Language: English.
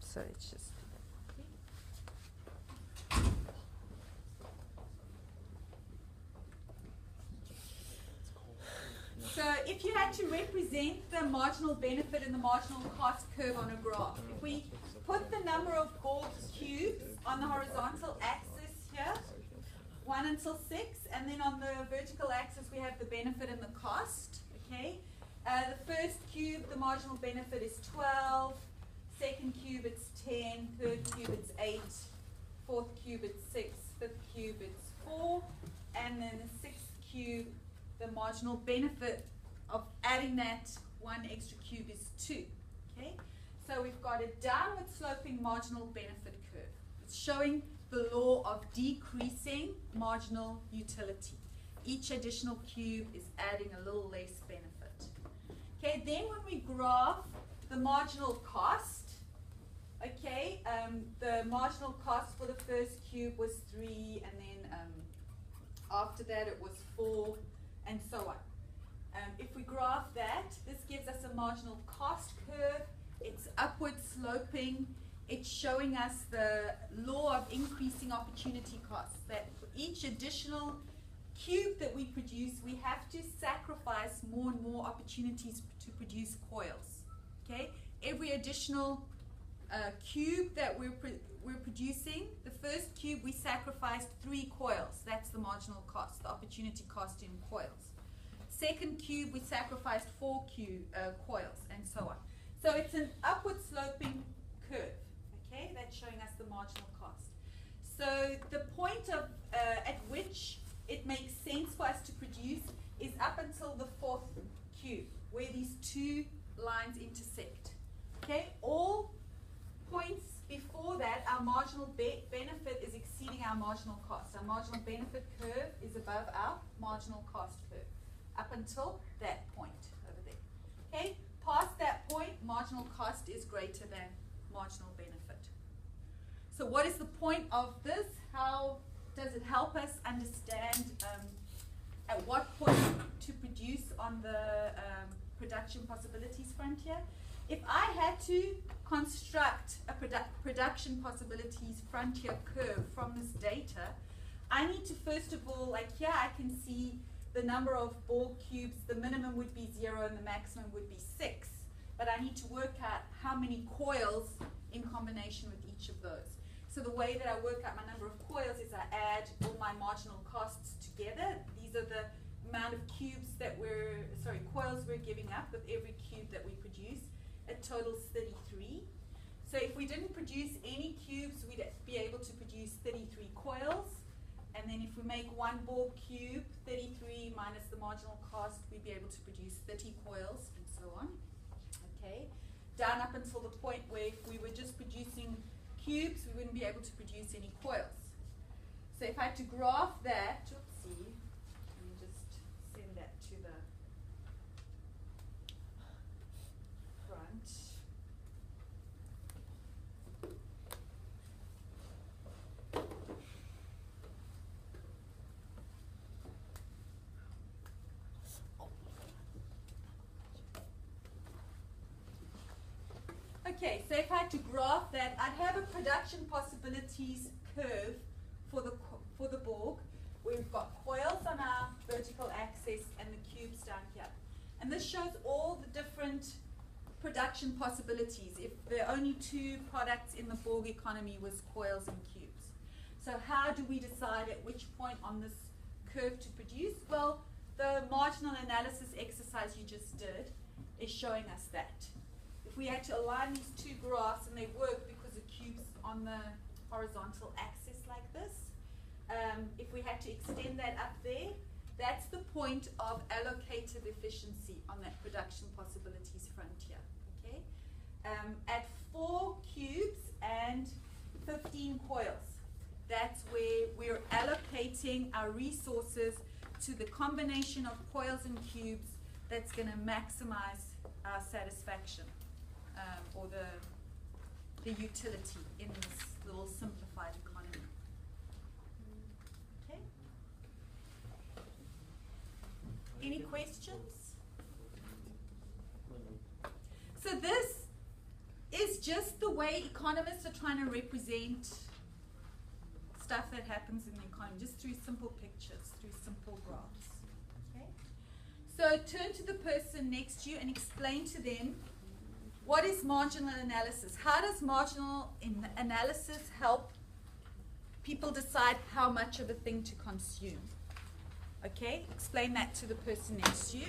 So it's just. So if you had to represent the marginal benefit and the marginal cost curve on a graph, if we put the number of Borg cubes on the horizontal axis here, 1 until 6, and then on the vertical axis we have the benefit and the cost, okay? The first cube, the marginal benefit is 12, second cube it's 10, third cube it's 8, fourth cube it's 6, fifth cube it's 4, and then the sixth cube, the marginal benefit of adding that one extra cube is 2, okay? So we've got a downward sloping marginal benefit curve. It's showing the law of decreasing marginal utility. Each additional cube is adding a little less benefit. Okay, then when we graph the marginal cost, okay, the marginal cost for the first cube was 3, and then after that it was 4, and so on. If we graph that, this gives us a marginal cost curve. It's upward sloping. It's showing us the law of increasing opportunity costs, that for each additional cube that we produce, we have to sacrifice more and more opportunities to produce coils. Okay? Every additional cube that we're producing, the first cube we sacrificed 3 coils. That's the marginal cost, the opportunity cost in coils. Second cube we sacrificed 4 coils, and so on. So it's an upward sloping curve. Okay, that's showing us the marginal cost. So the point of at which it makes sense for us to produce is up until the 4th cube, where these 2 lines intersect. Okay, all points before that, our marginal benefit is exceeding our marginal cost. Our marginal benefit curve is above our marginal cost curve, up until that point over there. Okay, past that point, marginal cost is greater than marginal benefit. So what is the point of this? How does it help us understand at what point to produce on the production possibilities frontier? If I had to construct a production possibilities frontier curve from this data, I need to first of all, like here I can see the number of Borg cubes, the minimum would be 0 and the maximum would be 6. But I need to work out how many coils in combination with each of those. So the way that I work out my number of coils is I add all my marginal costs together. These are the amount of coils we're giving up with every cube that we produce. It totals 33. So if we didn't produce any cubes, we'd be able to produce 33 coils. And then if we make 1 Borg cube, 33 minus the marginal cost, we'd be able to produce 30 coils, and so on. Okay, down up until the point where if we were just producing cubes, we wouldn't be able to produce any coils. So if I had to graph that, oopsie, let me just send that to the front. Okay, so if I had to graph that, I'd have a production possibilities curve for the Borg, where we've got coils on our vertical axis and the cubes down here. And this shows all the different production possibilities if the only 2 products in the Borg economy was coils and cubes. So how do we decide at which point on this curve to produce? Well, the marginal analysis exercise you just did is showing us that. If we had to align these 2 graphs, and they work because the cube's on the horizontal axis like this, if we had to extend that up there, that's the point of allocative efficiency on that production possibilities frontier. Okay, at 4 cubes and 15 coils, that's where we're allocating our resources to the combination of coils and cubes that's going to maximize our satisfaction. Or the utility in this little simplified economy. Okay. Any questions? So this is just the way economists are trying to represent stuff that happens in the economy, just through simple pictures, through simple graphs. Okay? So turn to the person next to you and explain to them, what is marginal analysis? How does marginal analysis help people decide how much of a thing to consume? Okay, explain that to the person next to you.